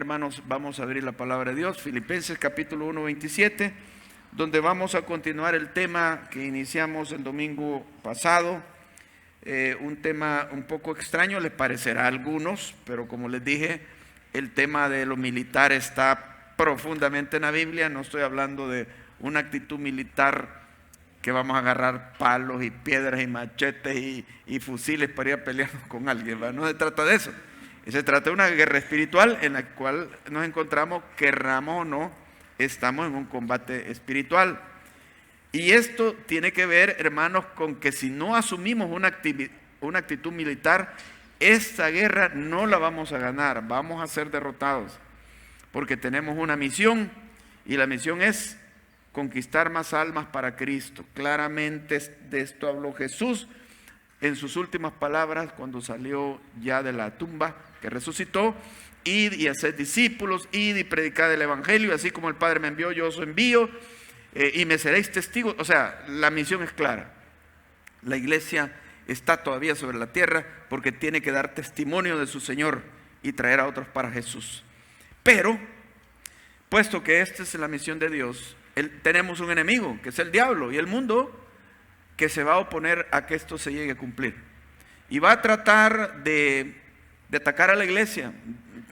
hermanos, vamos a abrir la palabra de Dios, Filipenses capítulo 1, 27, donde vamos a continuar el tema que iniciamos el domingo pasado. Un tema un poco extraño, les parecerá a algunos, pero como les dije, el tema de lo militar está profundamente en la Biblia. No estoy hablando de una actitud militar que vamos a agarrar palos y piedras y machetes y fusiles para ir a pelearnos con alguien, ¿verdad? No se trata de eso. Se trata de una guerra espiritual en la cual nos encontramos, querramos o no, estamos en un combate espiritual. Y esto tiene que ver, hermanos, con que si no asumimos una actitud militar, esta guerra no la vamos a ganar, vamos a ser derrotados, porque tenemos una misión, y la misión es conquistar más almas para Cristo. Claramente de esto habló Jesús en sus últimas palabras cuando salió ya de la tumba, que resucitó: id y haced discípulos, id y predicad el evangelio, así como el Padre me envió, yo os envío, y me seréis testigos. O sea, la misión es clara. La iglesia está todavía sobre la tierra porque tiene que dar testimonio de su Señor y traer a otros para Jesús. Pero, puesto que esta es la misión de Dios, tenemos un enemigo, que es el diablo y el mundo, que se va a oponer a que esto se llegue a cumplir. Y va a tratar de atacar a la iglesia,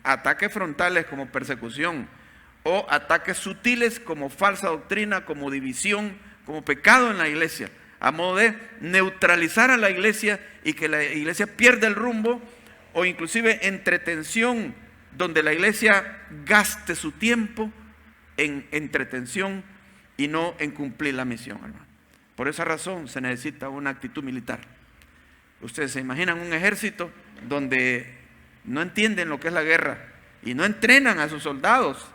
ataques frontales como persecución, o ataques sutiles como falsa doctrina, como división, como pecado en la iglesia, a modo de neutralizar a la iglesia y que la iglesia pierda el rumbo, o inclusive entretención, donde la iglesia gaste su tiempo en entretención y no en cumplir la misión, hermano. Por esa razón se necesita una actitud militar. Ustedes se imaginan un ejército donde no entienden lo que es la guerra y no entrenan a sus soldados.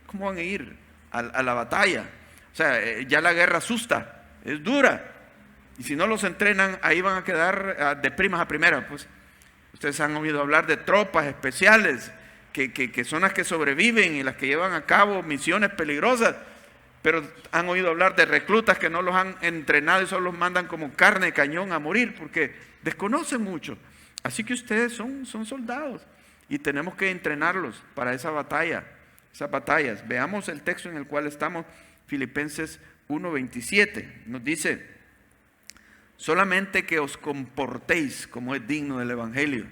¿Cómo van a ir a la batalla? O sea, ya la guerra asusta, es dura. Y si no los entrenan, ahí van a quedar de primas a primeras. Pues ustedes han oído hablar de tropas especiales que son las que sobreviven y las que llevan a cabo misiones peligrosas. Pero han oído hablar de reclutas que no los han entrenado y solo los mandan como carne de cañón a morir porque desconocen mucho. Así que ustedes son soldados y tenemos que entrenarlos para esa batalla, esas batallas. Veamos el texto en el cual estamos, Filipenses 1:27. Nos dice: solamente que os comportéis como es digno del evangelio.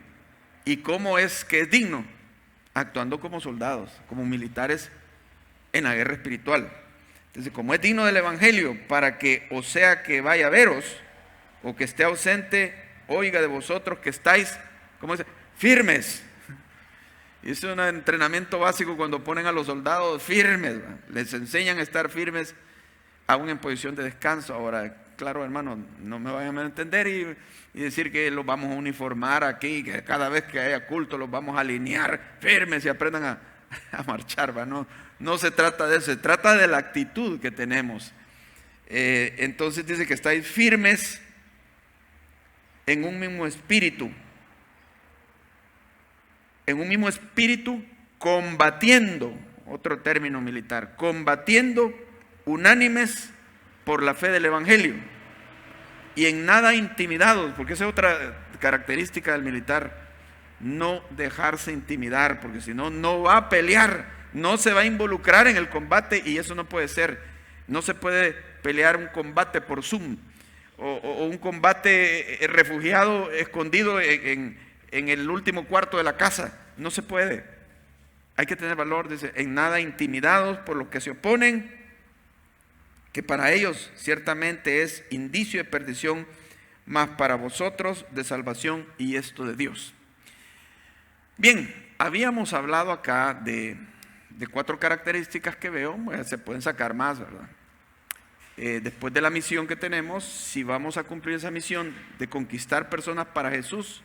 ¿Y cómo es que es digno? Actuando como soldados, como militares en la guerra espiritual. Entonces, como es digno del evangelio, para que, o sea que vaya a veros, o que esté ausente, oiga de vosotros que estáis, ¿cómo dice? Firmes. Y es un entrenamiento básico cuando ponen a los soldados firmes, ¿verdad? Les enseñan a estar firmes aún en posición de descanso. Ahora, claro, hermano, no me vayan a entender y decir que los vamos a uniformar aquí, que cada vez que haya culto los vamos a alinear firmes y aprendan a marchar, ¿verdad? No se trata de eso, se trata de la actitud que tenemos. Entonces dice que estáis firmes en un mismo espíritu. En un mismo espíritu, combatiendo, otro término militar, combatiendo unánimes por la fe del evangelio. Y en nada intimidados, porque esa es otra característica del militar, no dejarse intimidar, porque si no, no va a pelear. No se va a involucrar en el combate y eso no puede ser. No se puede pelear un combate por Zoom o un combate refugiado escondido en el último cuarto de la casa. No se puede. Hay que tener valor, dice, en nada intimidados por los que se oponen, que para ellos ciertamente es indicio de perdición, mas para vosotros de salvación, y esto de Dios. Bien, habíamos hablado acá de 4 características que veo. Bueno, se pueden sacar más, ¿verdad? Después de la misión que tenemos, si vamos a cumplir esa misión de conquistar personas para Jesús,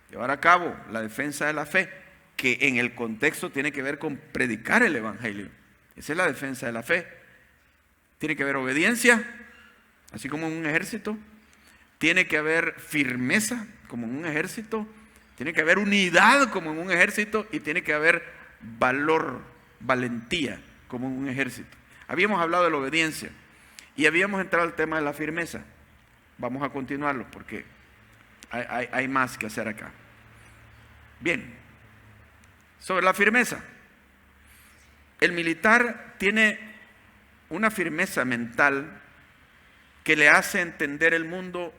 llevar a cabo la defensa de la fe, que en el contexto tiene que ver con predicar el evangelio. Esa es la defensa de la fe. Tiene que haber obediencia, así como en un ejército. Tiene que haber firmeza, como en un ejército. Tiene que haber unidad, como en un ejército. Y tiene que haber valor, valentía, como en un ejército. Habíamos hablado de la obediencia y habíamos entrado al tema de la firmeza. Vamos a continuarlo porque hay más que hacer acá. Bien, sobre la firmeza. El militar tiene una firmeza mental que le hace entender el mundo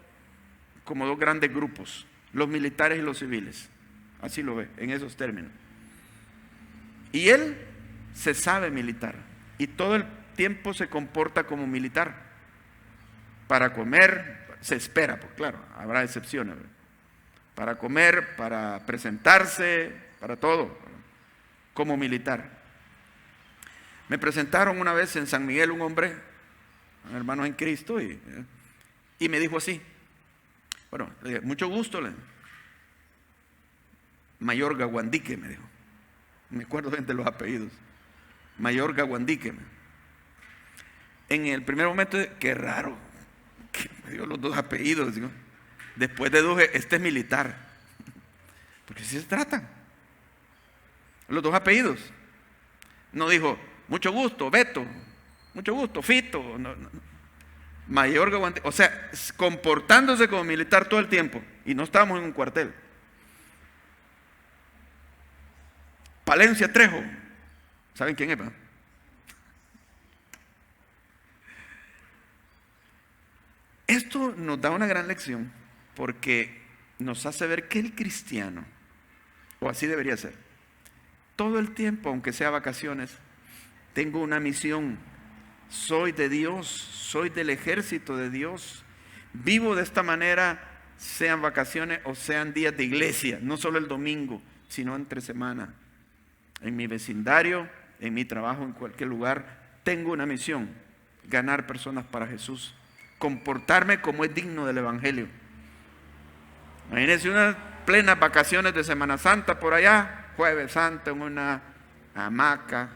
como dos grandes grupos, los militares y los civiles. Así lo ve, en esos términos. Y él se sabe militar y todo el tiempo se comporta como militar. Para comer, se espera, pues claro, habrá excepciones, ¿verdad? Para comer, para presentarse, para todo, como militar. Me presentaron una vez en San Miguel un hombre, un hermano en Cristo, y me dijo así, bueno, mucho gusto, Mayor Gawandique, me dijo. Me acuerdo bien de los apellidos. Mayor Gawandique. En el primer momento, qué raro, que me dio los dos apellidos. Digo. Después deduje, este es militar. Porque así se tratan. Los dos apellidos. No dijo, mucho gusto, Beto. Mucho gusto, Fito. No. Mayor Gawandique. O sea, comportándose como militar todo el tiempo. Y no estábamos en un cuartel. Palencia Trejo. ¿Saben quién es? ¿Va? Esto nos da una gran lección porque nos hace ver que el cristiano, o así debería ser, todo el tiempo, aunque sea vacaciones, tengo una misión. Soy de Dios, soy del ejército de Dios. Vivo de esta manera, sean vacaciones o sean días de iglesia, no solo el domingo, sino entre semana. En mi vecindario, en mi trabajo, en cualquier lugar, tengo una misión: ganar personas para Jesús, comportarme como es digno del Evangelio. Imagínense unas plenas vacaciones de Semana Santa por allá, Jueves Santo, en una hamaca,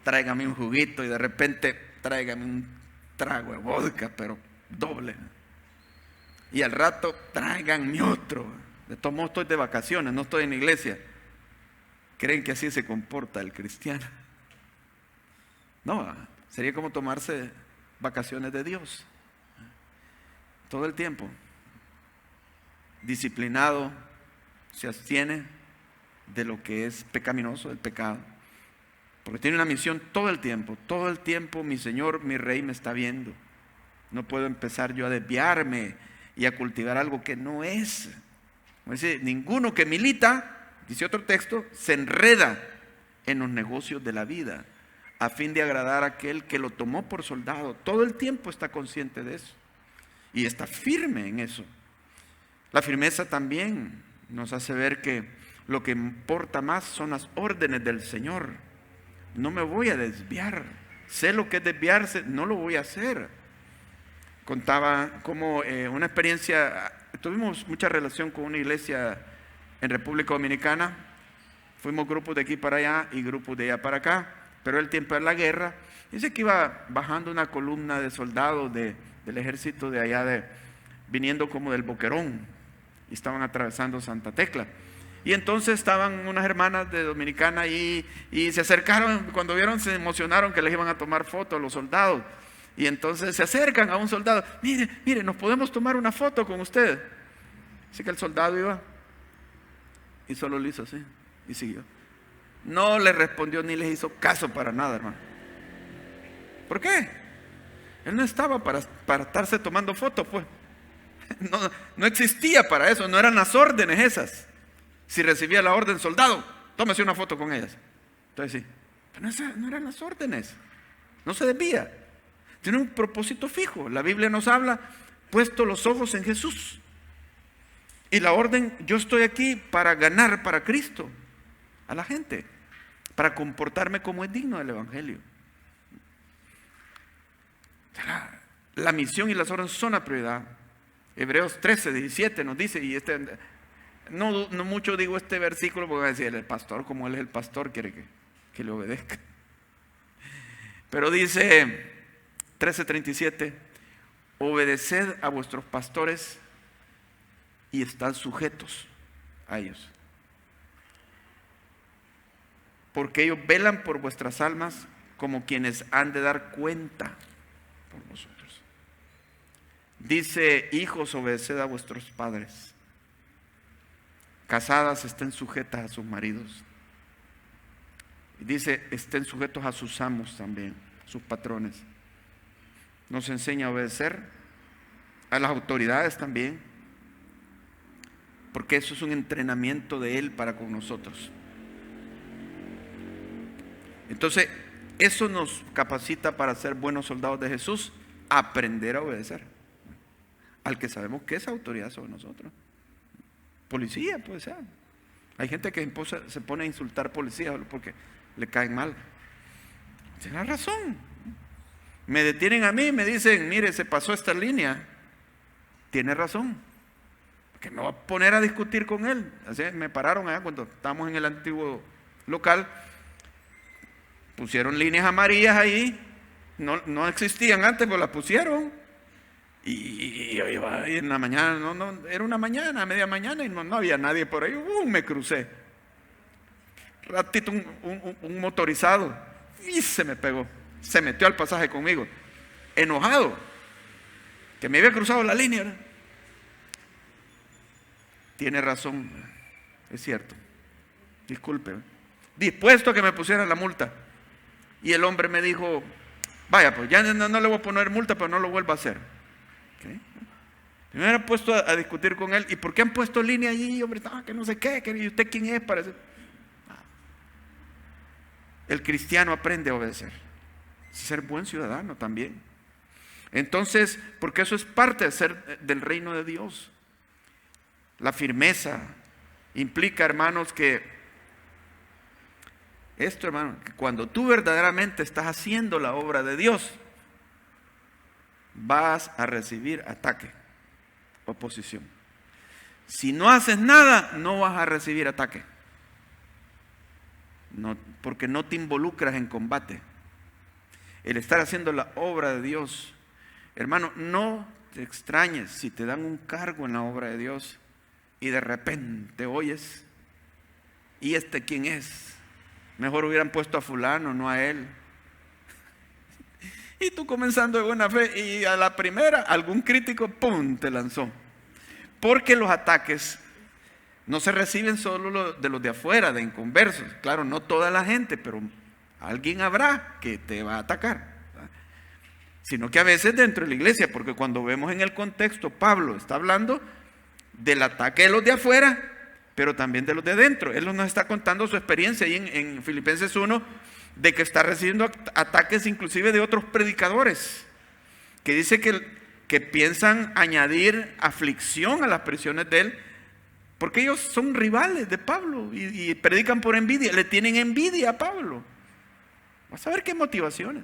tráigame un juguito y de repente tráigame un trago de vodka, pero doble. Y al rato tráiganme otro. De todos modos estoy de vacaciones, no estoy en la iglesia. ¿Creen que así se comporta el cristiano? No, sería como tomarse vacaciones de Dios. Todo el tiempo. Disciplinado, se abstiene de lo que es pecaminoso, del pecado. Porque tiene una misión todo el tiempo mi Señor, mi Rey me está viendo. No puedo empezar yo a desviarme y a cultivar algo que no es. Como dice, ninguno que milita, dice otro texto, se enreda en los negocios de la vida a fin de agradar a aquel que lo tomó por soldado. Todo el tiempo está consciente de eso y está firme en eso. La firmeza también nos hace ver que lo que importa más son las órdenes del Señor. No me voy a desviar. Sé lo que es desviarse, no lo voy a hacer. Contaba como una experiencia, tuvimos mucha relación con una iglesia en República Dominicana. Fuimos grupos de aquí para allá y grupos de allá para acá. Pero el tiempo de la guerra, dice que iba bajando una columna de soldados del ejército de allá, viniendo como del Boquerón, y estaban atravesando Santa Tecla. Y entonces estaban unas hermanas de Dominicana y se acercaron, cuando vieron se emocionaron que les iban a tomar fotos a los soldados. Y entonces se acercan a un soldado, mire, nos podemos tomar una foto con usted. Así que el soldado iba y solo le hizo así y siguió. No le respondió ni les hizo caso para nada, hermano. ¿Por qué? Él no estaba para estarse tomando fotos, pues. No existía para eso, no eran las órdenes esas. Si recibía la orden, soldado, tómese una foto con ellas. Entonces sí, pero no eran las órdenes. No se desvía. Tiene un propósito fijo. La Biblia nos habla, puesto los ojos en Jesús. Y la orden, yo estoy aquí para ganar para Cristo a la gente, para comportarme como es digno del Evangelio. La misión y las órdenes son la prioridad. Hebreos 13, 17 nos dice, y no mucho digo este versículo porque va a decir, el pastor, como él es el pastor, quiere que le obedezca. Pero dice 13:37, obedeced a vuestros pastores y estad sujetos a ellos, porque ellos velan por vuestras almas como quienes han de dar cuenta por vosotros. Dice, hijos, obedeced a vuestros padres. Casadas, estén sujetas a sus maridos. Y dice, estén sujetos a sus amos también, sus patrones. Nos enseña a obedecer a las autoridades también, porque eso es un entrenamiento de Él para con nosotros. Entonces, eso nos capacita para ser buenos soldados de Jesús, aprender a obedecer al que sabemos que es autoridad sobre nosotros. Policía puede ser. Hay gente que se pone a insultar policías porque le caen mal. Tiene razón. Me detienen a mí y me dicen, mire, se pasó esta línea. Tiene razón. Que me voy a poner a discutir con él. Así me pararon allá cuando estábamos en el antiguo local. Pusieron líneas amarillas ahí. No existían antes, pero las pusieron. Y yo iba ahí en la mañana, era una mañana, media mañana, y no había nadie por ahí. Me crucé. Ratito un motorizado y se me pegó. Se metió al pasaje conmigo, enojado, que me había cruzado la línea, ¿verdad? Tiene razón, es cierto. Disculpe, ¿verdad? Dispuesto a que me pusieran la multa. Y el hombre me dijo, vaya, pues ya no le voy a poner multa, pero no lo vuelvo a hacer. ¿Okay? Me hubiera puesto a discutir con él. ¿Y por qué han puesto línea allí? Hombre, que no sé qué, ¿y usted quién es para eso? El cristiano aprende a obedecer, ser buen ciudadano también. Entonces, porque eso es parte de ser del reino de Dios. La firmeza implica, hermanos, que cuando tú verdaderamente estás haciendo la obra de Dios, vas a recibir ataque, oposición. Si no haces nada, no vas a recibir ataque. No, porque no te involucras en combate. El estar haciendo la obra de Dios, hermano, no te extrañes si te dan un cargo en la obra de Dios y de repente oyes, ¿y este quién es? Mejor hubieran puesto a fulano, no a él. Y tú comenzando de buena fe y a la primera algún crítico, ¡pum!, te lanzó. Porque los ataques no se reciben solo de los de afuera, de inconversos. Claro, no toda la gente, pero alguien habrá que te va a atacar. ¿Verdad? Sino que a veces dentro de la iglesia, porque cuando vemos en el contexto, Pablo está hablando del ataque de los de afuera, pero también de los de dentro. Él nos está contando su experiencia ahí en Filipenses 1, de que está recibiendo ataques inclusive de otros predicadores, que dice que piensan añadir aflicción a las prisiones de él, porque ellos son rivales de Pablo y predican por envidia, le tienen envidia a Pablo. Vas a ver qué motivaciones.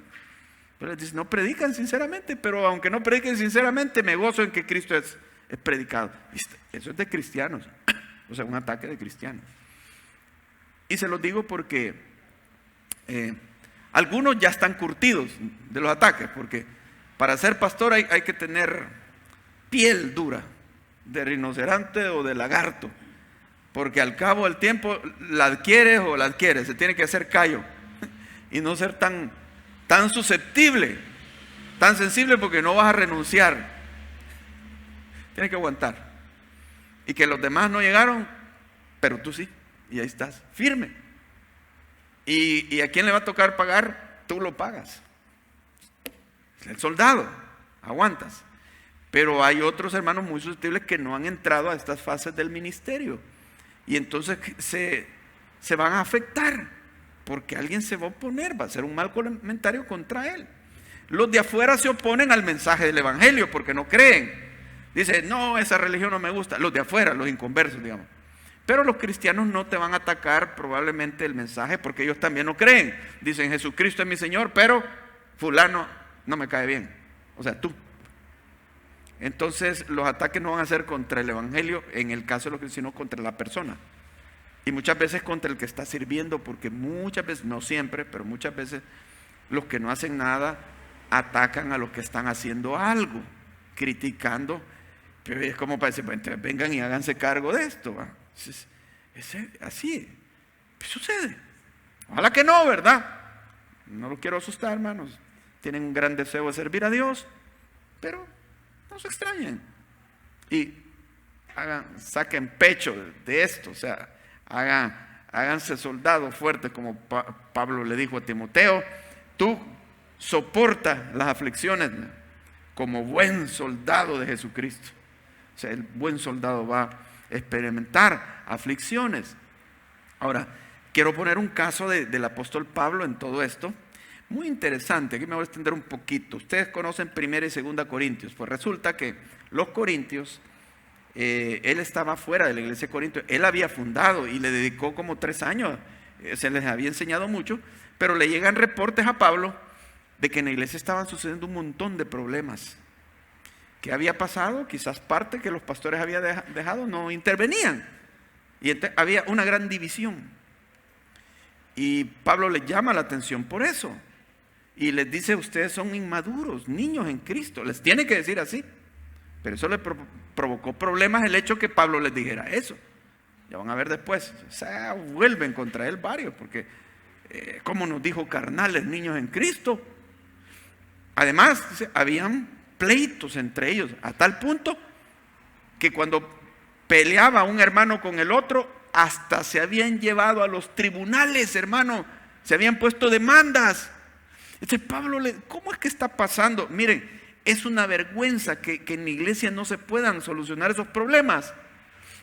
Pero les dice, no predican sinceramente, pero aunque no prediquen sinceramente, me gozo en que Cristo es predicado. Eso es de cristianos, o sea, un ataque de cristianos. Y se los digo porque algunos ya están curtidos de los ataques, porque para ser pastor hay que tener piel dura, de rinoceronte o de lagarto, porque al cabo del tiempo la adquieres o la adquieres, se tiene que hacer callo y no ser tan susceptible, tan sensible, porque no vas a renunciar, tienes que aguantar. Y que los demás no llegaron, pero tú sí, y ahí estás, firme. ¿Y a quién le va a tocar pagar? Tú lo pagas. El soldado, aguantas. Pero hay otros hermanos muy susceptibles que no han entrado a estas fases del ministerio. Y entonces se van a afectar, porque alguien se va a oponer, va a hacer un mal comentario contra él. Los de afuera se oponen al mensaje del evangelio porque no creen. Dicen, no, esa religión no me gusta. Los de afuera, los inconversos, digamos. Pero los cristianos no te van a atacar probablemente el mensaje porque ellos también no creen. Dicen, Jesucristo es mi Señor, pero fulano no me cae bien. O sea, tú. Entonces los ataques no van a ser contra el evangelio en el caso de los cristianos, sino contra la persona. Y muchas veces contra el que está sirviendo, porque muchas veces, no siempre, pero muchas veces los que no hacen nada atacan a los que están haciendo algo, criticando. Pero es como para decir, bueno, vengan y háganse cargo de esto, ¿va? Así sucede. Ojalá que no, ¿verdad? No los quiero asustar, hermanos. Tienen un gran deseo de servir a Dios, pero no se extrañen y saquen pecho de esto, o sea, háganse soldados fuertes, como Pablo le dijo a Timoteo. Tú soporta las aflicciones como buen soldado de Jesucristo. O sea, el buen soldado va a experimentar aflicciones. Ahora, quiero poner un caso del apóstol Pablo en todo esto. Muy interesante, aquí me voy a extender un poquito. Ustedes conocen 1 y 2 Corintios. Pues resulta que los corintios, él estaba fuera de la iglesia de Corinto. Él había fundado y le dedicó como 3 años. Se les había enseñado mucho, pero le llegan reportes a Pablo de que en la iglesia estaban sucediendo un montón de problemas. ¿Qué había pasado? Quizás parte que los pastores habían dejado no intervenían. Y había una gran división. Y Pablo les llama la atención por eso. Y les dice, ustedes son inmaduros, niños en Cristo. Les tiene que decir así. Pero eso le provocó problemas el hecho que Pablo les dijera eso. Ya van a ver después. Se vuelven contra él varios, porque como nos dijo carnales, niños en Cristo. Además, habían pleitos entre ellos, a tal punto que cuando peleaba un hermano con el otro, hasta se habían llevado a los tribunales, hermano. Se habían puesto demandas. Entonces Pablo, ¿cómo es que está pasando? Miren, es una vergüenza que en la iglesia no se puedan solucionar esos problemas,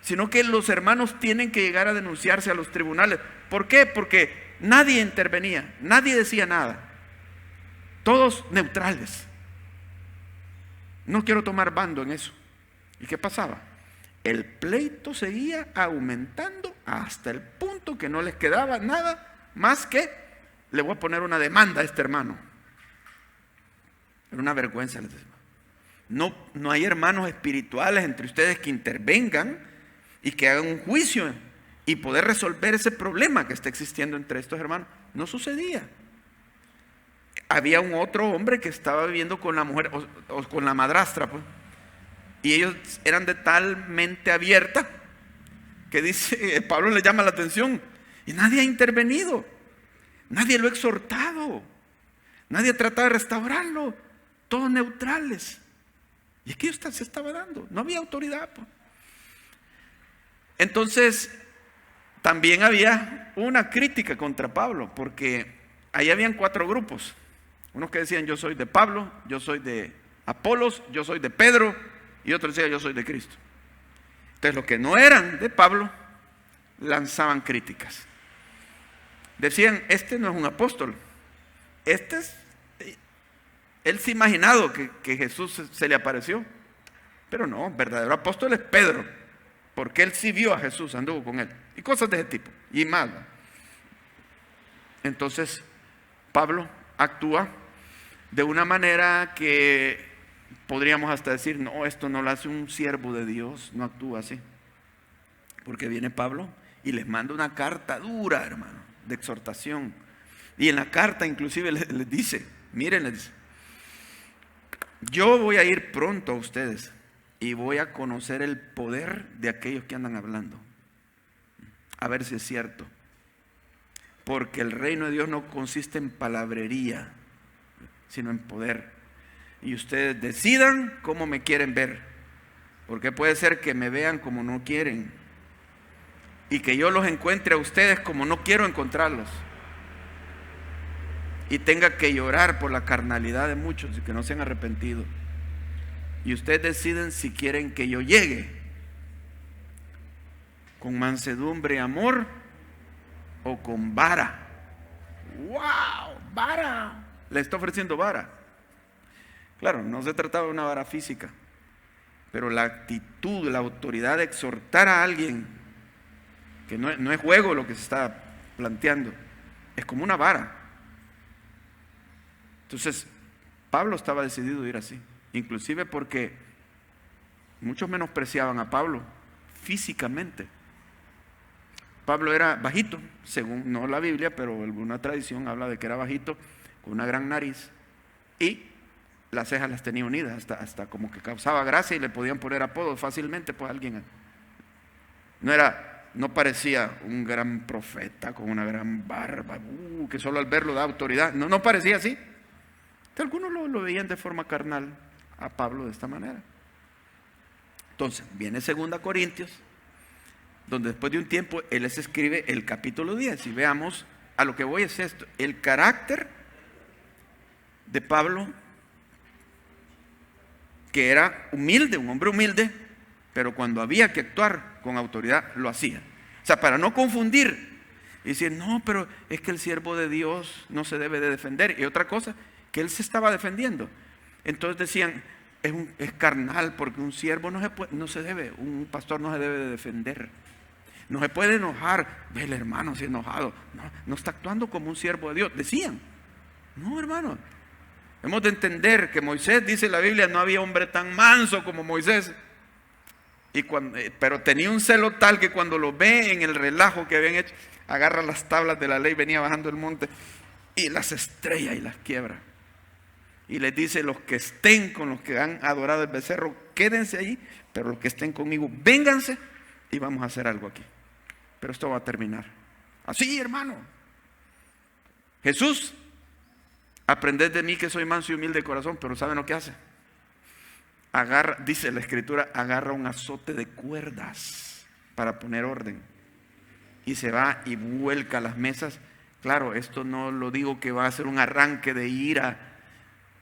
sino que los hermanos tienen que llegar a denunciarse a los tribunales. ¿Por qué? Porque nadie intervenía, nadie decía nada. Todos neutrales. No quiero tomar bando en eso. ¿Y qué pasaba? El pleito seguía aumentando hasta el punto que no les quedaba nada más que le voy a poner una demanda a este hermano. Era una vergüenza. No hay hermanos espirituales entre ustedes que intervengan y que hagan un juicio y poder resolver ese problema que está existiendo entre estos hermanos. No sucedía. Había un otro hombre que estaba viviendo con la mujer o con la madrastra, pues, y ellos eran de tal mente abierta que dice, Pablo le llama la atención y nadie ha intervenido, nadie lo ha exhortado, nadie ha tratado de restaurarlo, todos neutrales. Y es que esto se estaba dando, no había autoridad, pues. Entonces también había una crítica contra Pablo, porque ahí habían 4 grupos. Unos que decían, yo soy de Pablo, yo soy de Apolos, yo soy de Pedro, y otros decían, yo soy de Cristo. Entonces los que no eran de Pablo lanzaban críticas. Decían, este no es un apóstol, él se ha imaginado que Jesús se le apareció, pero no, verdadero apóstol es Pedro, porque él sí vio a Jesús, anduvo con él, y cosas de ese tipo, y más. Entonces Pablo actúa de una manera que podríamos hasta decir, no, esto no lo hace un siervo de Dios, no actúa así. Porque viene Pablo y les manda una carta dura, hermano, de exhortación. Y en la carta inclusive les dice, miren, les dice, yo voy a ir pronto a ustedes y voy a conocer el poder de aquellos que andan hablando. A ver si es cierto. Porque el reino de Dios no consiste en palabrería, sino en poder. Y ustedes decidan cómo me quieren ver. Porque puede ser que me vean como no quieren. Y que yo los encuentre a ustedes como no quiero encontrarlos. Y tenga que llorar por la carnalidad de muchos y que no se han arrepentido. Y ustedes deciden si quieren que yo llegue con mansedumbre y amor o con vara. ¡Wow! ¡Vara! Le está ofreciendo vara. Claro, no se trataba de una vara física, pero la actitud, la autoridad de exhortar a alguien, que no es juego lo que se está planteando, es como una vara. Entonces, Pablo estaba decidido a ir así, inclusive porque muchos menospreciaban a Pablo físicamente. Pablo era bajito, según no la Biblia, pero alguna tradición habla de que era bajito, con una gran nariz, y las cejas las tenía unidas, hasta como que causaba gracia y le podían poner apodos fácilmente, pues alguien. No parecía un gran profeta con una gran barba, que solo al verlo da autoridad. No parecía así. Entonces, algunos lo veían de forma carnal a Pablo de esta manera. Entonces, viene 2 Corintios donde después de un tiempo él les escribe el capítulo 10. Y veamos, a lo que voy es esto: el carácter de Pablo, que era humilde, un hombre humilde, pero cuando había que actuar con autoridad lo hacía. O sea, para no confundir y decir, no, pero es que el siervo de Dios no se debe de defender. Y otra cosa, que él se estaba defendiendo. Entonces decían, es carnal, porque un siervo un pastor no se debe de defender. No se puede enojar. Ve el hermano si enojado. No está actuando como un siervo de Dios. Decían, no, hermano. Hemos de que Moisés, dice la Biblia, no había hombre tan manso como Moisés. Pero tenía un celo tal que cuando lo ve en el relajo que habían hecho, agarra las tablas de la ley, venía bajando el monte y las estrella y las quiebra. Y les dice, los que estén con los que han adorado el becerro, quédense allí, pero los que estén conmigo, vénganse y vamos a hacer algo aquí. Pero esto va a terminar. Así, hermano. Jesús, aprended de mí que soy manso y humilde de corazón, pero ¿saben lo que hace? Agarra, dice la Escritura, agarra un azote de cuerdas para poner orden. Y se va y vuelca las mesas. Claro, esto no lo digo que va a ser un arranque de ira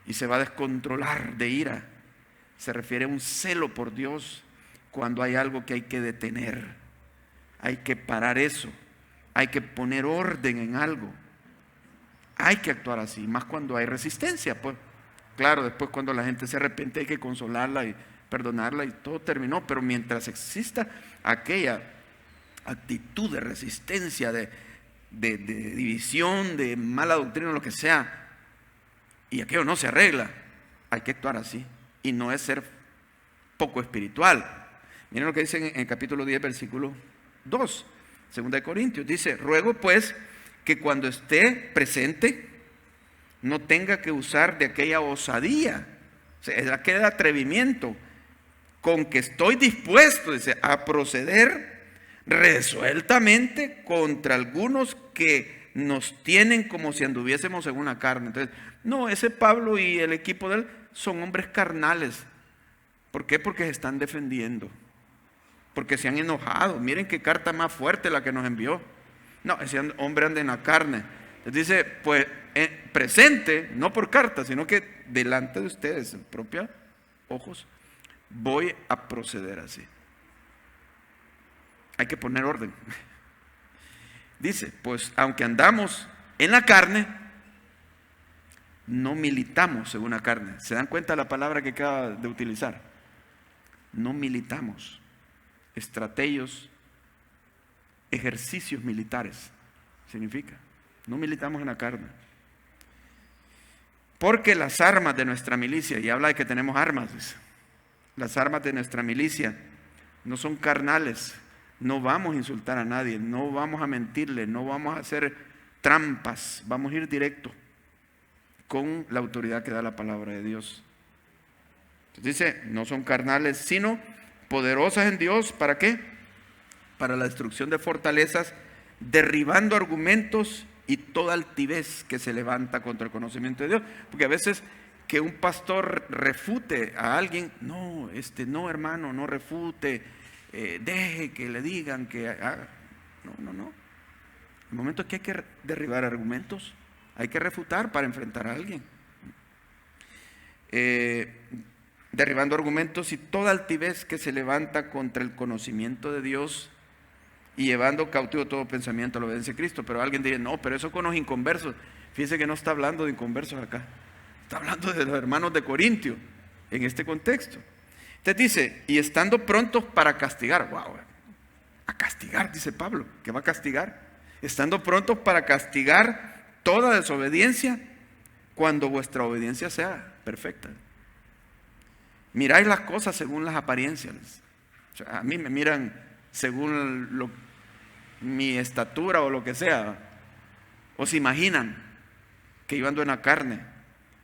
y se va a descontrolar de ira. Se refiere a un celo por Dios cuando hay algo que hay que detener. Hay que parar eso. Hay que poner orden en algo. Hay que actuar así, más cuando hay resistencia, pues. Claro, después cuando la gente se arrepiente hay que consolarla y perdonarla y todo terminó, pero mientras exista aquella actitud de resistencia, de división, de mala doctrina, lo que sea, y aquello no se arregla, hay que actuar así, y no es ser poco espiritual. Miren lo que dice en el capítulo 10, versículo 2, 2 de Corintios, dice, ruego pues que cuando esté presente no tenga que usar de aquella osadía, o sea, de aquel atrevimiento con que estoy dispuesto, dice, a proceder resueltamente contra algunos que nos tienen como si anduviésemos en una carne. Entonces, no, ese Pablo y el equipo de él son hombres carnales. ¿Por qué? Porque se están defendiendo, porque se han enojado. Miren qué carta más fuerte la que nos envió. No, ese hombre anda en la carne. Les dice, pues presente, no por carta, sino que delante de ustedes, en propios ojos, voy a proceder así. Hay que poner orden. Dice, pues aunque andamos en la carne, no militamos según la carne. ¿Se dan cuenta de la palabra que acaba de utilizar? No militamos. Estrategios, ejercicios militares, significa. No militamos en la carne. Porque las armas de nuestra milicia, y habla de que tenemos armas, dice, las armas de nuestra milicia no son carnales. No vamos a insultar a nadie, no vamos a mentirle, no vamos a hacer trampas, vamos a ir directo con la autoridad que da la palabra de Dios. Entonces dice, no son carnales, sino poderosas en Dios, ¿para qué? Para la destrucción de fortalezas, derribando argumentos y toda altivez que se levanta contra el conocimiento de Dios. Porque a veces que un pastor refute a alguien, no, no, hermano, no refute, deje que le digan que haga. No. El momento que hay que derribar argumentos, hay que refutar para enfrentar a alguien. Derribando argumentos y toda altivez que se levanta contra el conocimiento de Dios y llevando cautivo todo pensamiento a la obediencia de Cristo. Pero alguien dice, no, pero eso con los inconversos. Fíjense que no está hablando de inconversos acá, está hablando de los hermanos de Corintio en este contexto. Entonces dice, y estando prontos para castigar. Wow, a castigar, dice Pablo, que va a castigar. Estando prontos para castigar toda desobediencia cuando vuestra obediencia sea perfecta. Miráis las cosas según las apariencias. O sea, a mí me miran según mi estatura o lo que sea. O se imaginan que yo ando en la carne.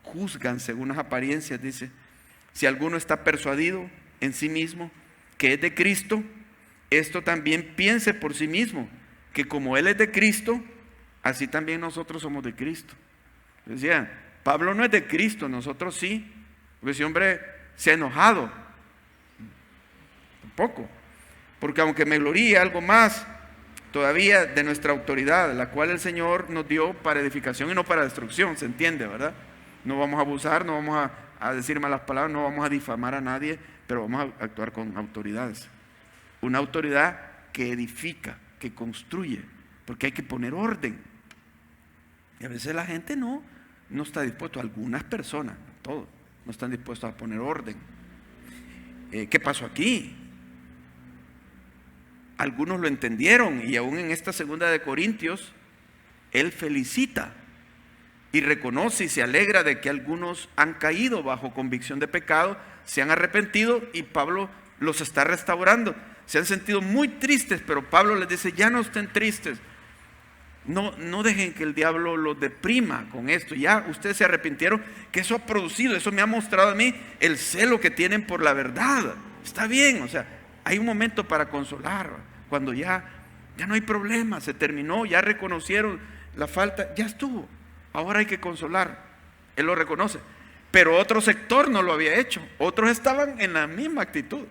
Juzgan según las apariencias, dice. Si alguno está persuadido en sí mismo que es de Cristo, esto también piense por sí mismo, que como Él es de Cristo, así también nosotros somos de Cristo. Decía, Pablo no es de Cristo, nosotros sí. Porque ese hombre se ha enojado. Tampoco. Porque aunque me gloríe algo más todavía de nuestra autoridad, la cual el Señor nos dio para edificación y no para destrucción, ¿se entiende, verdad? No vamos a abusar, no vamos a decir malas palabras, no vamos a difamar a nadie, pero vamos a actuar con autoridades. Una autoridad que edifica, que construye, porque hay que poner orden. Y a veces la gente no está dispuesta, algunas personas, todos, no están dispuestos a poner orden. ¿Qué pasó aquí? Algunos lo entendieron y aún en esta segunda de Corintios, él felicita y reconoce y se alegra de que algunos han caído bajo convicción de pecado, se han arrepentido y Pablo los está restaurando. Se han sentido muy tristes, pero Pablo les dice, ya no estén tristes. No dejen que el diablo los deprima con esto. Ya ustedes se arrepintieron, que eso ha producido, eso me ha mostrado a mí el celo que tienen por la verdad. Está bien, o sea, hay un momento para consolar, cuando ya no hay problema, se terminó, ya reconocieron la falta, ya estuvo. Ahora hay que consolar, él lo reconoce. Pero otro sector no lo había hecho, otros estaban en la misma actitud.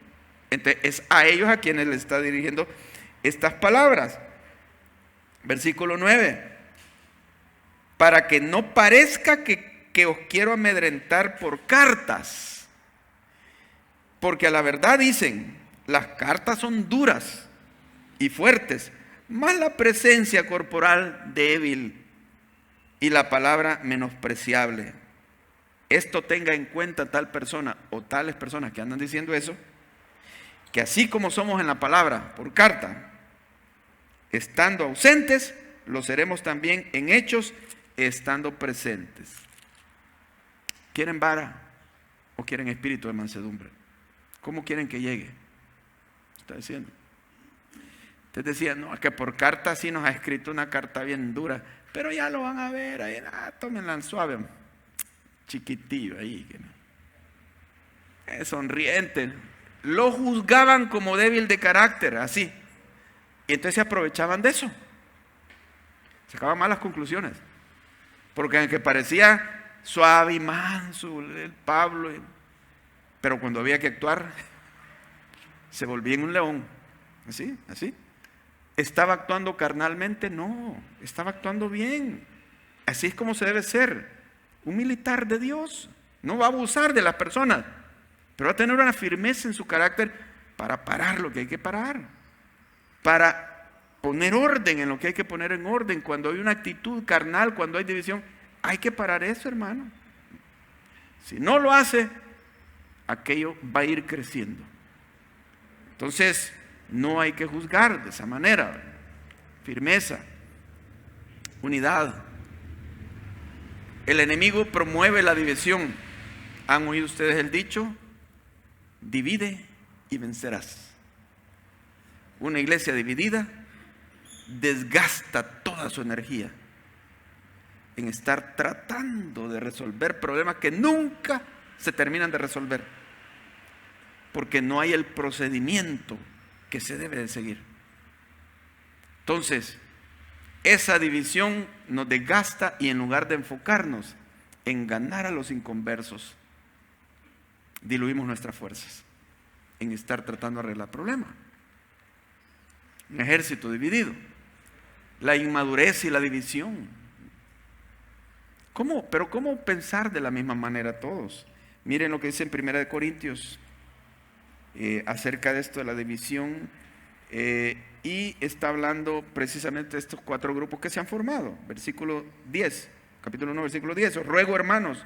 Entonces es a ellos a quienes le está dirigiendo estas palabras. Versículo 9. Para que no parezca que os quiero amedrentar por cartas. Porque a la verdad dicen, las cartas son duras y fuertes, mas la presencia corporal débil y la palabra menospreciable. Esto tenga en cuenta tal persona o tales personas que andan diciendo eso, que así como somos en la palabra por carta, estando ausentes, lo seremos también en hechos, estando presentes. ¿Quieren vara o quieren espíritu de mansedumbre? ¿Cómo quieren que llegue? Está diciendo. Usted decía, no, es que por carta sí nos ha escrito una carta bien dura, pero ya lo van a ver, ahí, tómenla suave, chiquitillo ahí. Sonriente. Lo juzgaban como débil de carácter, así. Y entonces se aprovechaban de eso. Sacaban malas conclusiones. Porque aunque parecía suave y manso el Pablo, pero cuando había que actuar, se volvía en un león. Así. ¿Estaba actuando carnalmente? No, estaba actuando bien. Así es como se debe ser. Un militar de Dios no va a abusar de las personas, pero va a tener una firmeza en su carácter para parar lo que hay que parar, para poner orden en lo que hay que poner en orden. Cuando hay una actitud carnal, cuando hay división, hay que parar eso, hermano. Si no lo hace, aquello va a ir creciendo. Entonces, no hay que juzgar de esa manera. Firmeza, unidad. El enemigo promueve la división. ¿Han oído ustedes el dicho? Divide y vencerás. Una iglesia dividida desgasta toda su energía en estar tratando de resolver problemas que nunca se terminan de resolver, porque no hay el procedimiento que se debe de seguir. Entonces, esa división nos desgasta y en lugar de enfocarnos en ganar a los inconversos, diluimos nuestras fuerzas en estar tratando de arreglar problemas. Un ejército dividido, la inmadurez y la división. Pero ¿cómo pensar de la misma manera todos? Miren lo que dice en 1 Corintios acerca de esto de la división, y está hablando precisamente de estos 4 grupos que se han formado. Versículo 10, capítulo 1, versículo 10. Os ruego, hermanos,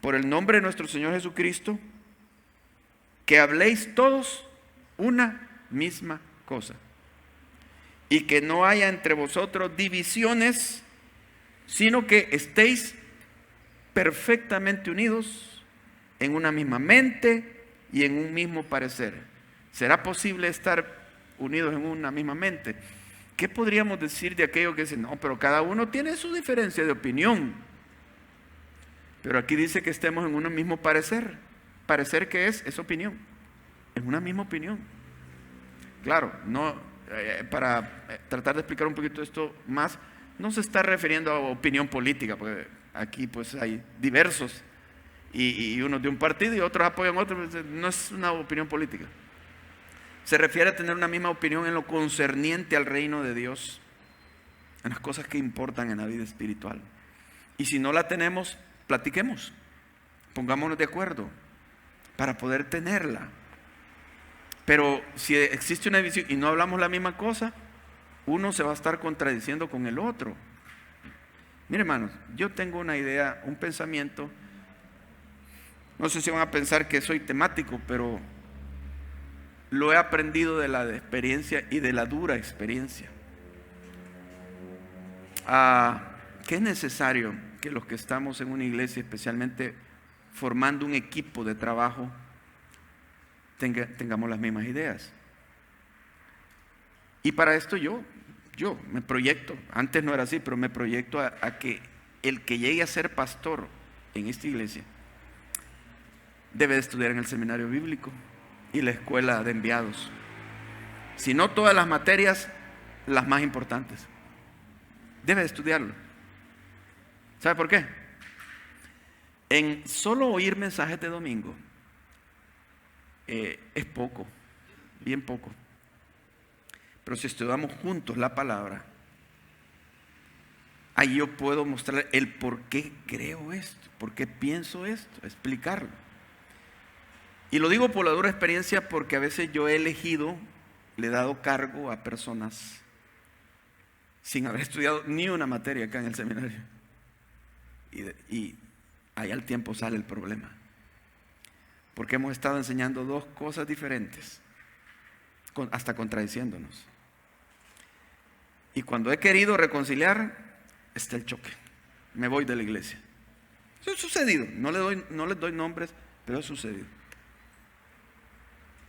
por el nombre de nuestro Señor Jesucristo, que habléis todos una misma cosa, y que no haya entre vosotros divisiones, sino que estéis perfectamente unidos en una misma mente y en un mismo parecer. ¿Será posible estar unidos en una misma mente? ¿Qué podríamos decir de aquello que dicen, no, pero cada uno tiene su diferencia de opinión? Pero aquí dice que estemos en un mismo parecer. ¿Parecer qué es? Es opinión. Es una misma opinión. Claro, para tratar de explicar un poquito esto más, no se está refiriendo a opinión política, porque aquí pues hay diversos, y unos de un partido y otros apoyan a otros. No es una opinión política. Se refiere a tener una misma opinión en lo concerniente al reino de Dios, en las cosas que importan en la vida espiritual. Y si no la tenemos, platiquemos, pongámonos de acuerdo para poder tenerla. Pero si existe una división y no hablamos la misma cosa, uno se va a estar contradiciendo con el otro. Mire, hermanos, yo tengo una idea, un pensamiento. No sé si van a pensar que soy temático, pero lo he aprendido de la experiencia y de la dura experiencia. Que es necesario que los que estamos en una iglesia, especialmente formando un equipo de trabajo, tengamos las mismas ideas. Y para esto yo me proyecto, antes no era así, pero me proyecto a que el que llegue a ser pastor en esta iglesia debe de estudiar en el seminario bíblico y la escuela de enviados. Si no todas las materias, las más importantes. Debe de estudiarlo. ¿Sabe por qué? En solo oír mensajes de domingo es poco, bien poco. Pero si estudiamos juntos la palabra, ahí yo puedo mostrar el por qué creo esto, por qué pienso esto, explicarlo. Y lo digo por la dura experiencia porque a veces yo he elegido, le he dado cargo a personas sin haber estudiado ni una materia acá en el seminario. Y ahí al tiempo sale el problema. Porque hemos estado enseñando dos cosas diferentes, hasta contradiciéndonos. Y cuando he querido reconciliar, está el choque. Me voy de la iglesia. Eso ha sucedido. No les doy nombres, pero ha sucedido.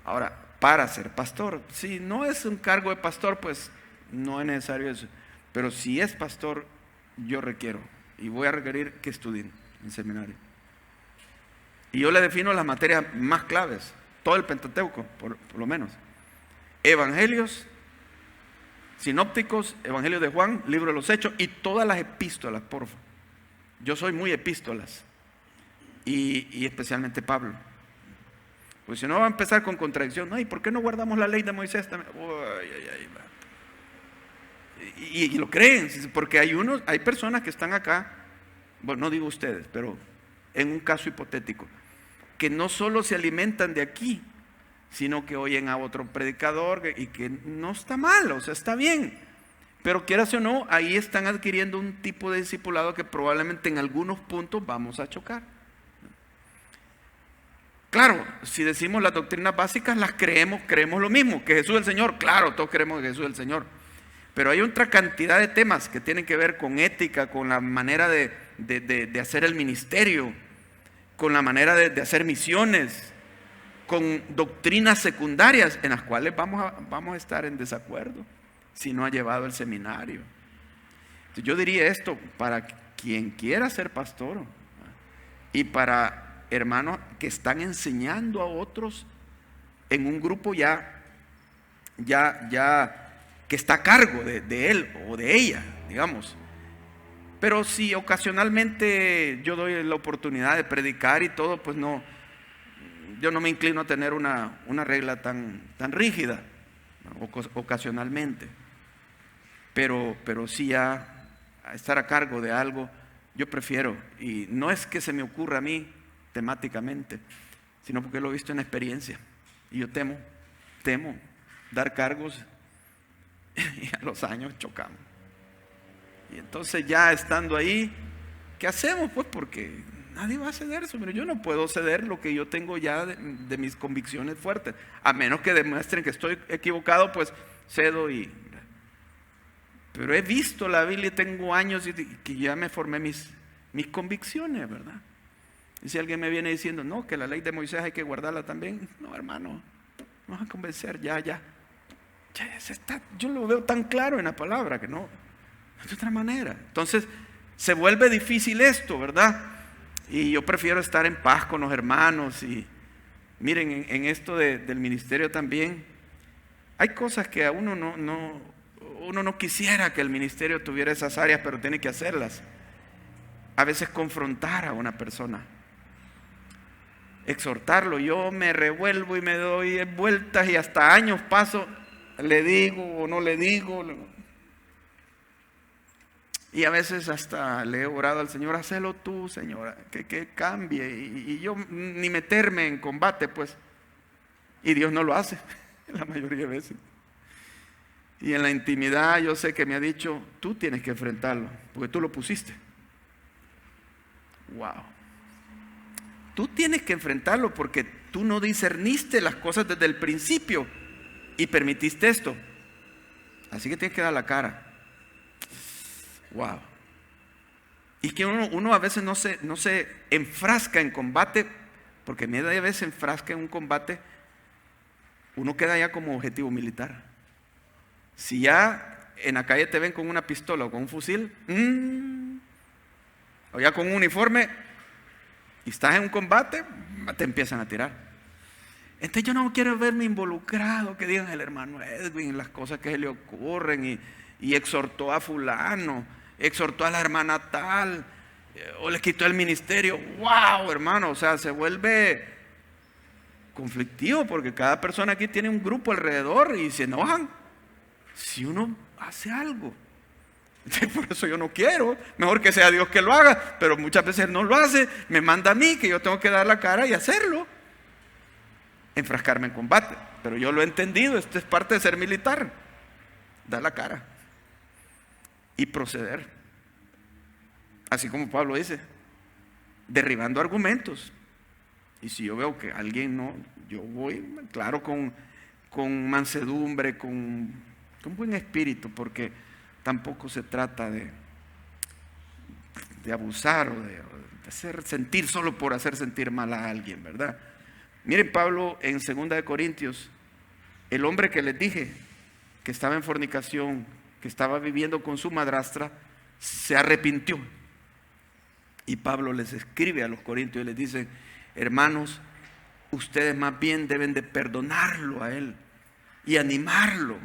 Ahora, para ser pastor, si no es un cargo de pastor, pues no es necesario eso. Pero si es pastor, yo requiero y voy a requerir que estudien en seminario. Y yo le defino las materias más claves, todo el Pentateuco, por lo menos. Evangelios, sinópticos, Evangelio de Juan, libro de los Hechos y todas las epístolas, porfa. Yo soy muy epístolas y especialmente Pablo. Pues si no va a empezar con contradicción, no, ¿y por qué no guardamos la ley de Moisés también? Y lo creen, porque hay personas que están acá, bueno, no digo ustedes, pero en un caso hipotético, que no solo se alimentan de aquí, sino que oyen a otro predicador y que no está mal, o sea, está bien. Pero quieras o no, ahí están adquiriendo un tipo de discipulado que probablemente en algunos puntos vamos a chocar. Claro, si decimos las doctrinas básicas, las creemos lo mismo, que Jesús es el Señor. Claro, todos creemos que Jesús es el Señor. Pero hay otra cantidad de temas que tienen que ver con ética, con la manera de hacer el ministerio, con la manera de hacer misiones, con doctrinas secundarias en las cuales vamos a estar en desacuerdo si no ha llevado el seminario. Entonces, yo diría esto para quien quiera ser pastor y para hermanos que están enseñando a otros en un grupo ya que está a cargo de él o de ella, digamos. Pero si ocasionalmente yo doy la oportunidad de predicar y todo, pues no, yo no me inclino a tener una regla tan rígida, ¿no? Ocasionalmente. Pero sí ya a estar a cargo de algo, yo prefiero, y no es que se me ocurra a mí temáticamente, sino porque lo he visto en experiencia. Y yo temo dar cargos y a los años chocamos. Y entonces ya estando ahí, ¿qué hacemos? Pues porque nadie va a ceder eso, pero yo no puedo ceder lo que yo tengo ya de mis convicciones fuertes, a menos que demuestren que estoy equivocado, pues cedo pero he visto la Biblia y tengo años y que ya me formé mis convicciones, ¿verdad? Y si alguien me viene diciendo, no, que la ley de Moisés hay que guardarla también, no, hermano, no vas a convencer, ya yo lo veo tan claro en la palabra que no, de otra manera. Entonces se vuelve difícil esto, ¿verdad? Y yo prefiero estar en paz con los hermanos. Y miren, en esto del ministerio también hay cosas que a uno no quisiera que el ministerio tuviera esas áreas, pero tiene que hacerlas. A veces confrontar a una persona exhortarlo. Yo me revuelvo y me doy vueltas y hasta años paso, le digo o no le digo. Y a veces hasta le he orado al Señor, hacelo tú, Señor, que cambie. Y yo ni meterme en combate, pues. Y Dios no lo hace, la mayoría de veces. Y en la intimidad yo sé que me ha dicho, tú tienes que enfrentarlo, porque tú lo pusiste. Wow. Tú tienes que enfrentarlo porque tú no discerniste las cosas desde el principio y permitiste esto. Así que tienes que dar la cara. Wow. Y que uno a veces no se enfrasca en combate, porque media vez se enfrasca en un combate, uno queda ya como objetivo militar. Si ya en la calle te ven con una pistola o con un fusil, o ya con un uniforme, y estás en un combate, te empiezan a tirar. Entonces yo no quiero verme involucrado, que digan el hermano Edwin, las cosas que se le ocurren, y exhortó a fulano, exhortó a la hermana tal, o le quitó el ministerio. Wow, hermano, o sea, se vuelve conflictivo, porque cada persona aquí tiene un grupo alrededor y se enojan si uno hace algo. Por eso yo no quiero, mejor que sea Dios que lo haga, pero muchas veces Él no lo hace, me manda a mí que yo tengo que dar la cara y hacerlo, enfrascarme en combate. Pero yo lo he entendido, esto es parte de ser militar, dar la cara y proceder, así como Pablo dice, derribando argumentos. Y si yo veo que alguien no, yo voy, claro, con mansedumbre, con buen espíritu, porque tampoco se trata de abusar o de hacer sentir solo por hacer sentir mal a alguien, ¿verdad? Miren, Pablo en 2 de Corintios, el hombre que les dije que estaba en fornicación, que estaba viviendo con su madrastra, se arrepintió. Y Pablo les escribe a los corintios y les dice: hermanos, ustedes más bien deben de perdonarlo a él y animarlo.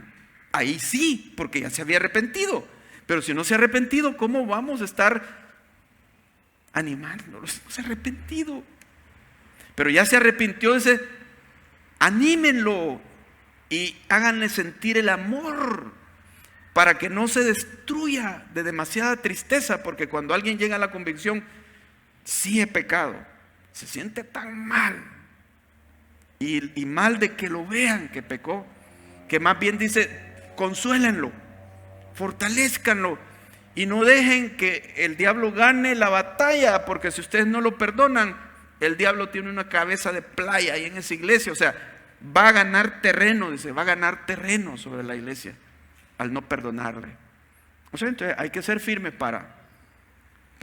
Ahí sí, porque ya se había arrepentido. Pero si no se ha arrepentido, ¿cómo vamos a estar animándolo? No se ha arrepentido. Pero ya se arrepintió, dice, anímenlo y háganle sentir el amor para que no se destruya de demasiada tristeza, porque cuando alguien llega a la convicción, sí he pecado, se siente tan mal y mal de que lo vean que pecó, que más bien dice, consuélenlo, fortalezcanlo y no dejen que el diablo gane la batalla, porque si ustedes no lo perdonan, el diablo tiene una cabeza de playa ahí en esa iglesia, o sea, va a ganar terreno, dice, va a ganar terreno sobre la iglesia al no perdonarle. O sea, entonces hay que ser firme para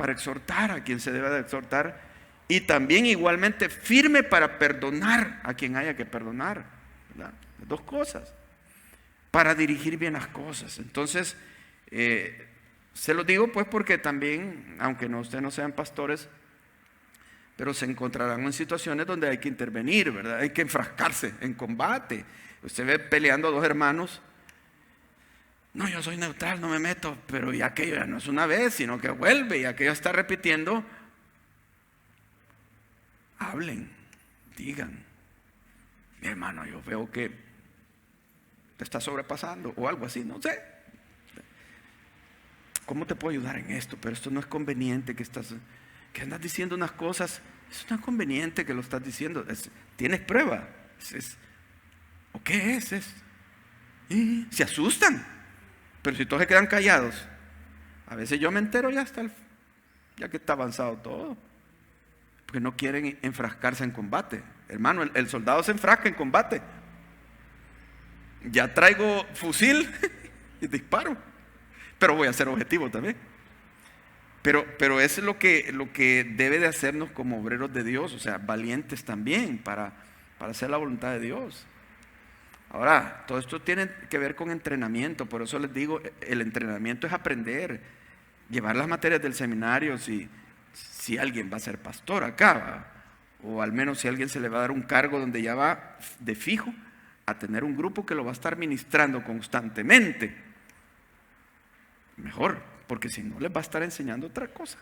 exhortar a quien se debe de exhortar, y también igualmente firme para perdonar a quien haya que perdonar, ¿verdad? Las dos cosas, para dirigir bien las cosas. Entonces, se lo digo pues porque también, aunque ustedes no sean pastores, pero se encontrarán en situaciones donde hay que intervenir, ¿verdad? Hay que enfrascarse en combate. Usted ve peleando a dos hermanos. No, yo soy neutral, no me meto, pero ya aquello ya no es una vez, sino que vuelve y aquello está repitiendo. Hablen, digan, mi hermano, yo veo que te está sobrepasando o algo así, no sé. ¿Cómo te puedo ayudar en esto? Pero esto no es conveniente que andas diciendo unas cosas. Eso no es conveniente que lo estás diciendo. ¿Tienes prueba? ¿O qué es? Y se asustan. Pero si todos se quedan callados, a veces yo me entero ya que está avanzado todo, porque no quieren enfrascarse en combate. Hermano, el soldado se enfrasca en combate. Ya traigo fusil y disparo, pero voy a ser objetivo también. Pero eso es lo que debe de hacernos como obreros de Dios, o sea, valientes también para hacer la voluntad de Dios. Ahora, todo esto tiene que ver con entrenamiento, por eso les digo, el entrenamiento es aprender, llevar las materias del seminario, si alguien va a ser pastor acá, ¿va? O al menos si a alguien se le va a dar un cargo donde ya va de fijo a tener un grupo que lo va a estar ministrando constantemente. Mejor, porque si no les va a estar enseñando otra cosa.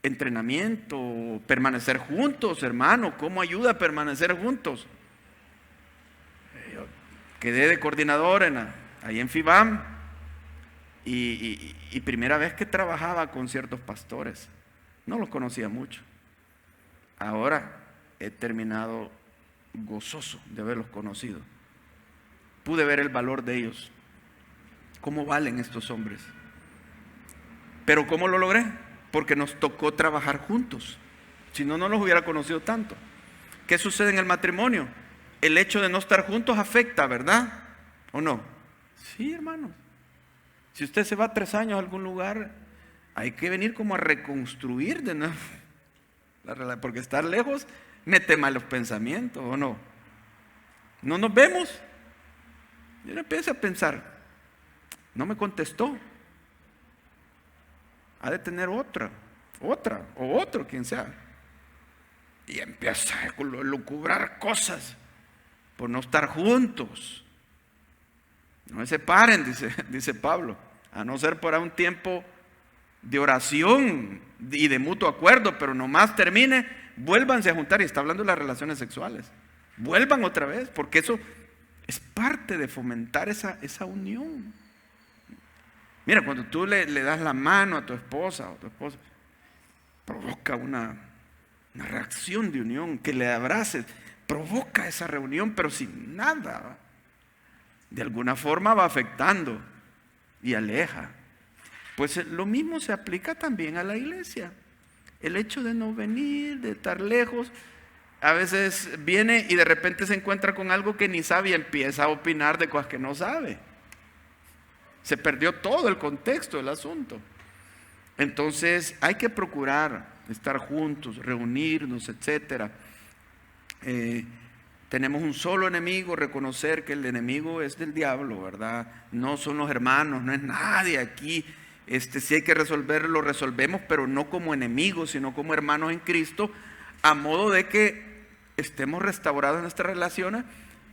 entrenamiento, permanecer juntos, hermano. ¿Cómo ayuda a permanecer juntos? Yo quedé de coordinador ahí en FIBAM y primera vez que trabajaba con ciertos pastores. No los conocía mucho. Ahora he terminado gozoso de haberlos conocido. Pude ver el valor de ellos. ¿Cómo valen estos hombres? Pero ¿cómo lo logré? Porque nos tocó trabajar juntos. Si no, no los hubiera conocido tanto. ¿Qué sucede en el matrimonio? El hecho de no estar juntos afecta, ¿verdad? ¿O no? Sí, hermanos. Si usted se va 3 años a algún lugar, hay que venir como a reconstruir de nuevo. Porque estar lejos mete malos pensamientos, ¿o no? No nos vemos. Yo empecé a pensar, no me contestó. Ha de tener otra o otro, quien sea. Y empieza a lucubrar cosas por no estar juntos. No se separen, dice Pablo, a no ser por un tiempo de oración y de mutuo acuerdo, pero nomás termine, vuélvanse a juntar. Y está hablando de las relaciones sexuales. Vuelvan otra vez, porque eso es parte de fomentar esa unión. Mira, cuando tú le das la mano a tu esposa o tu esposo, provoca una reacción de unión. Que le abraces, provoca esa reunión, pero sin nada. De alguna forma va afectando y aleja. Pues lo mismo se aplica también a la iglesia. El hecho de no venir, de estar lejos, a veces viene y de repente se encuentra con algo que ni sabe y empieza a opinar de cosas que no sabe. Se perdió todo el contexto del asunto. Entonces hay que procurar estar juntos, reunirnos, etc. Tenemos un solo enemigo, reconocer que el enemigo es del diablo, ¿verdad? No son los hermanos, no es nadie aquí. Si hay que resolverlo, lo resolvemos, pero no como enemigos, sino como hermanos en Cristo, a modo de que estemos restaurados en nuestras relaciones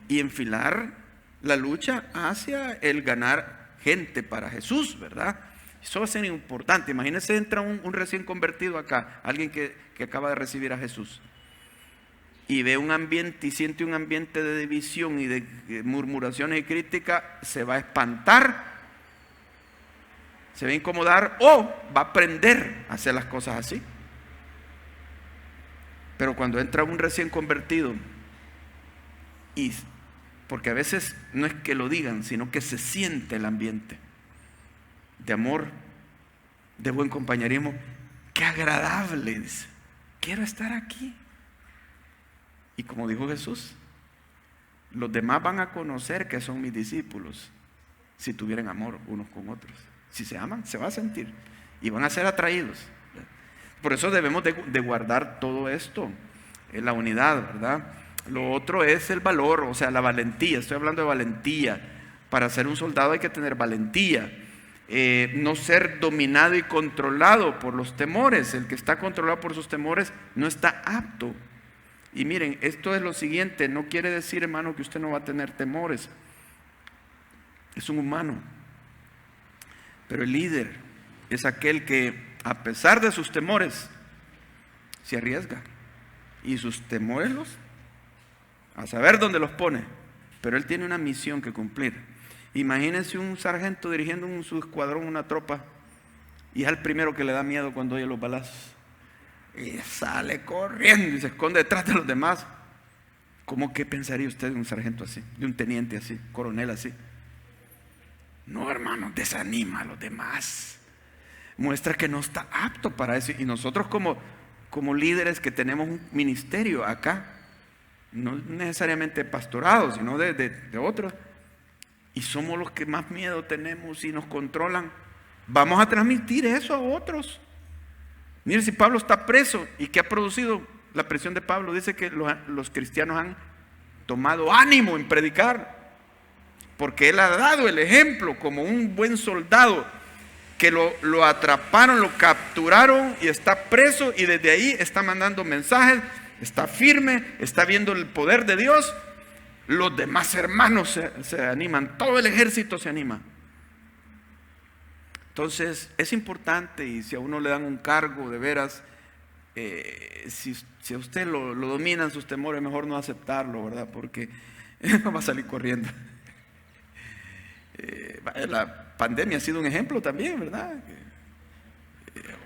y enfilar la lucha hacia el ganar gente para Jesús, ¿verdad? Eso va a ser importante. Imagínense, entra un recién convertido acá, alguien que acaba de recibir a Jesús, y ve un ambiente y siente un ambiente de división y de murmuraciones y críticas, se va a espantar, se va a incomodar o va a aprender a hacer las cosas así. Pero cuando entra un recién convertido, porque a veces no es que lo digan, sino que se siente el ambiente de amor, de buen compañerismo. Qué agradable, dice, quiero estar aquí. Y como dijo Jesús, los demás van a conocer que son mis discípulos si tuvieran amor unos con otros. Si se aman, se va a sentir y van a ser atraídos. Por eso debemos de guardar todo esto, la unidad, ¿verdad? Lo otro es el valor, o sea, la valentía. Estoy hablando de valentía. Para ser un soldado hay que tener valentía. No ser dominado y controlado por los temores. El que está controlado por sus temores no está apto. Y miren, esto es lo siguiente. No quiere decir, hermano, que usted no va a tener temores. Es un humano. Pero el líder es aquel que, a pesar de sus temores, se arriesga. Y sus temores a saber dónde los pone, pero él tiene una misión que cumplir. Imagínense un sargento dirigiendo su escuadrón, una tropa, y es el primero que le da miedo cuando oye los balazos, y sale corriendo y se esconde detrás de los demás. ¿Cómo que pensaría usted de un sargento así, de un teniente así, coronel así? No, hermano, desanima a los demás, muestra que no está apto para eso. Y nosotros como líderes que tenemos un ministerio acá, no necesariamente pastorado, sino de otros, y somos los que más miedo tenemos y nos controlan, vamos a transmitir eso a otros. Mire, si Pablo está preso, ¿y qué ha producido la presión de Pablo? Dice que los cristianos han tomado ánimo en predicar, porque él ha dado el ejemplo como un buen soldado, que lo atraparon, lo capturaron y está preso, y desde ahí está mandando mensajes. Está firme, está viendo el poder de Dios. Los demás hermanos se animan, todo el ejército se anima. Entonces es importante, y si a uno le dan un cargo, de veras si a usted lo dominan sus temores, mejor no aceptarlo, ¿verdad? Porque va a salir corriendo. La pandemia ha sido un ejemplo también, ¿verdad?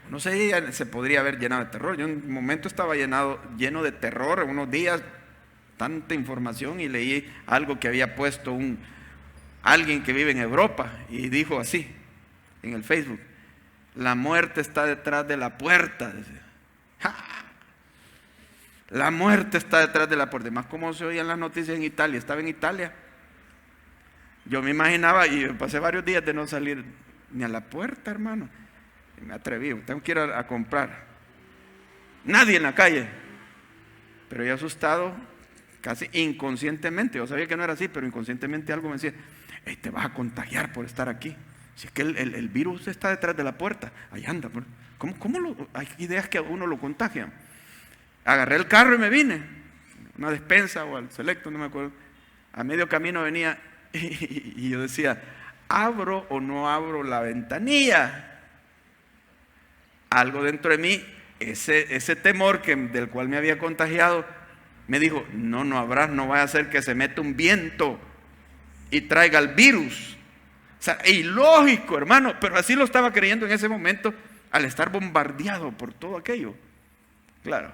No sé, se podría haber llenado de terror. Yo en un momento estaba lleno de terror, en unos días, tanta información, y leí algo que había puesto alguien que vive en Europa, y dijo así en el Facebook: la muerte está detrás de la puerta. ¡Ja! La muerte está detrás de la puerta. Más como se oían las noticias en Italia. Estaba en Italia. Yo me imaginaba, y pasé varios días de no salir ni a la puerta, hermano. Y me atreví, tengo que ir a comprar. Nadie en la calle. Pero yo asustado, casi inconscientemente. Yo sabía que no era así, pero inconscientemente algo me decía: hey, te vas a contagiar por estar aquí. Si es que el virus está detrás de la puerta, ahí anda. Hay ideas que a uno lo contagian. Agarré el carro y me vine. Una despensa o al Selecto, no me acuerdo. A medio camino venía y yo decía: ¿abro o no abro la ventanilla? Algo dentro de mí, ese temor del cual me había contagiado, me dijo: no habrás, no vaya a ser que se meta un viento y traiga el virus. O sea, ilógico, hermano, pero así lo estaba creyendo en ese momento, al estar bombardeado por todo aquello. Claro,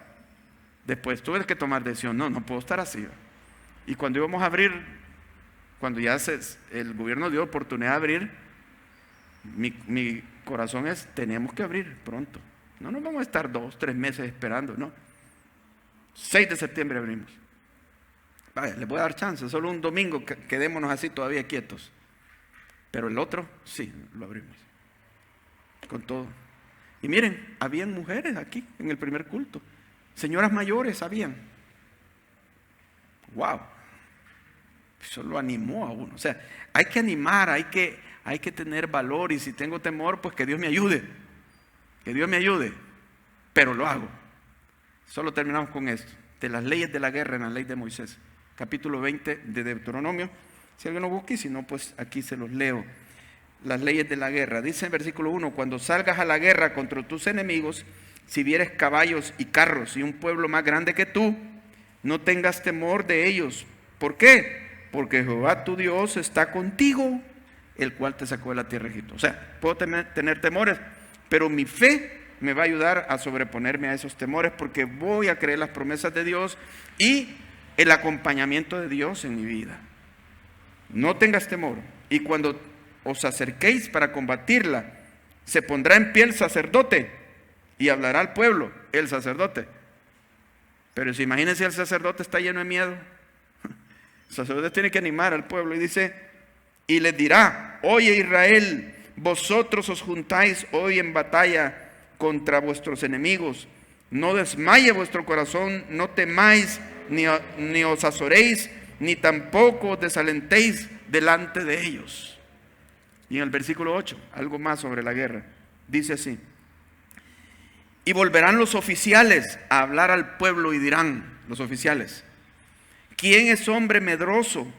después tuve que tomar decisión. No puedo estar así. Y cuando íbamos a abrir, cuando ya el gobierno dio oportunidad de abrir, mi corazón tenemos que abrir pronto. No nos vamos a estar 2, 3 meses esperando, no. 6 de septiembre abrimos. Vaya, les voy a dar chance, solo un domingo, quedémonos así todavía quietos. Pero el otro, sí, lo abrimos. Con todo. Y miren, habían mujeres aquí en el primer culto. Señoras mayores habían. ¡Wow! Eso lo animó a uno. O sea, hay que animar, hay que tener valor. Y si tengo temor, pues que Dios me ayude. Que Dios me ayude. Pero lo hago. Solo terminamos con esto. De las leyes de la guerra en la ley de Moisés. Capítulo 20 de Deuteronomio. Si alguien lo busca, y si no, pues aquí se los leo. Las leyes de la guerra. Dice en versículo 1: cuando salgas a la guerra contra tus enemigos, si vieres caballos y carros y un pueblo más grande que tú, no tengas temor de ellos. ¿Por qué? Porque Jehová tu Dios está contigo, el cual te sacó de la tierra de Egipto. O sea, puedo tener temores, pero mi fe me va a ayudar a sobreponerme a esos temores, porque voy a creer las promesas de Dios y el acompañamiento de Dios en mi vida. No tengas temor. Y cuando os acerquéis para combatirla, se pondrá en pie el sacerdote y hablará al pueblo, el sacerdote. Pero si imagínense, el sacerdote está lleno de miedo. El sacerdote tiene que animar al pueblo y dice: y les dirá: oye Israel, vosotros os juntáis hoy en batalla contra vuestros enemigos. No desmaye vuestro corazón, no temáis, ni os azoréis, ni tampoco os desalentéis delante de ellos. Y en el versículo 8, algo más sobre la guerra. Dice así: y volverán los oficiales a hablar al pueblo y dirán, los oficiales: ¿quién es hombre medroso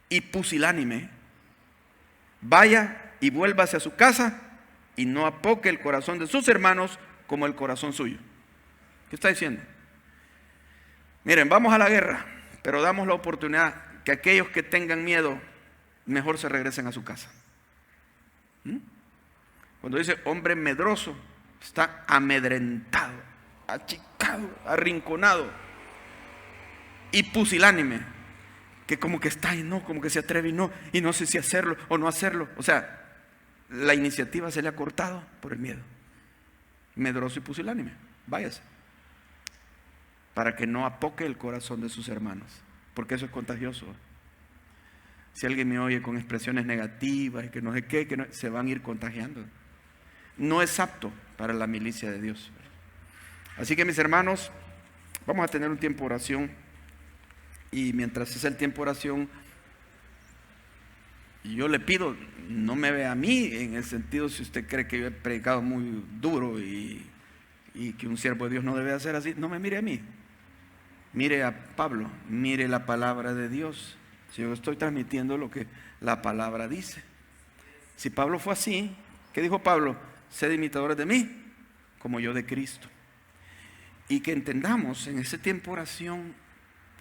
y pusilánime? Vaya y vuélvase a su casa y no apoque el corazón de sus hermanos como el corazón suyo. ¿Qué está diciendo? Miren, vamos a la guerra, pero damos la oportunidad que aquellos que tengan miedo mejor se regresen a su casa. Cuando dice hombre medroso, está amedrentado, achicado, arrinconado. Y pusilánime, que como que está y no, como que se atreve y no sé si hacerlo o no hacerlo. O sea, la iniciativa se le ha cortado por el miedo. Medroso y pusilánime, váyase, para que no apoque el corazón de sus hermanos, porque eso es contagioso. Si alguien me oye con expresiones negativas y que no sé qué, se van a ir contagiando. No es apto para la milicia de Dios. Así que, mis hermanos, vamos a tener un tiempo de oración. Y mientras es el tiempo de oración, yo le pido, no me vea a mí en el sentido, si usted cree que yo he predicado muy duro y que un siervo de Dios no debe hacer así, no me mire a mí. Mire a Pablo, mire la palabra de Dios. Si yo estoy transmitiendo lo que la palabra dice. Si Pablo fue así, ¿qué dijo Pablo? Sed imitadores de mí, como yo de Cristo. Y que entendamos en ese tiempo de oración,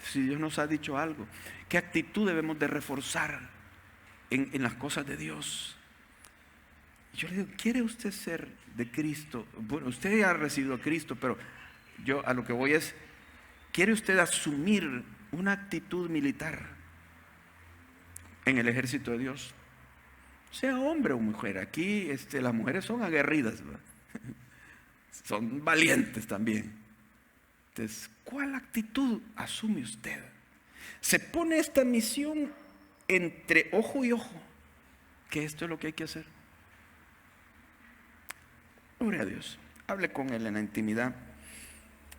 si Dios nos ha dicho algo, qué actitud debemos de reforzar en las cosas de Dios. Yo le digo, ¿quiere usted ser de Cristo? Bueno, usted ya ha recibido a Cristo, pero yo a lo que voy es, ¿quiere usted asumir una actitud militar en el ejército de Dios? Sea hombre o mujer. Aquí las mujeres son aguerridas, ¿verdad? Son valientes también. Entonces, ¿cuál actitud asume usted? Se pone esta misión entre ojo y ojo, que esto es lo que hay que hacer. Gloria a Dios. Hable con Él en la intimidad.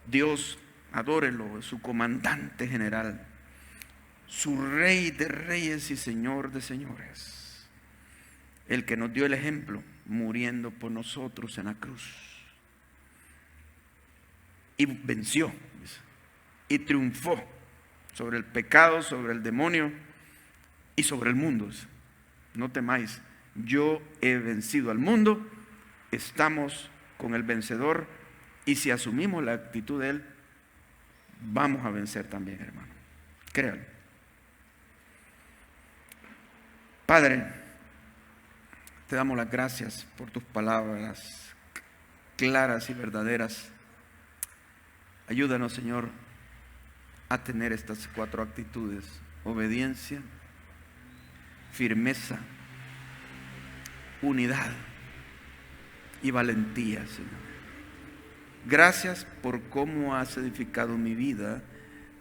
Dios, adórelo, su comandante general, su Rey de reyes y Señor de señores, el que nos dio el ejemplo muriendo por nosotros en la cruz. Y venció y triunfó sobre el pecado, sobre el demonio y sobre el mundo. No temáis, yo he vencido al mundo. Estamos con el vencedor, y si asumimos la actitud de Él, vamos a vencer también, hermano. Créanlo. Padre, te damos las gracias por tus palabras claras y verdaderas. Ayúdanos, Señor, a tener estas 4 actitudes: obediencia, firmeza, unidad y valentía, Señor. Gracias por cómo has edificado mi vida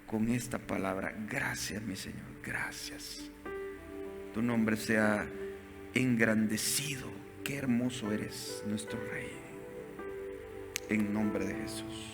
con esta palabra. Gracias, mi Señor, gracias. Tu nombre sea engrandecido. Qué hermoso eres, nuestro Rey. En nombre de Jesús.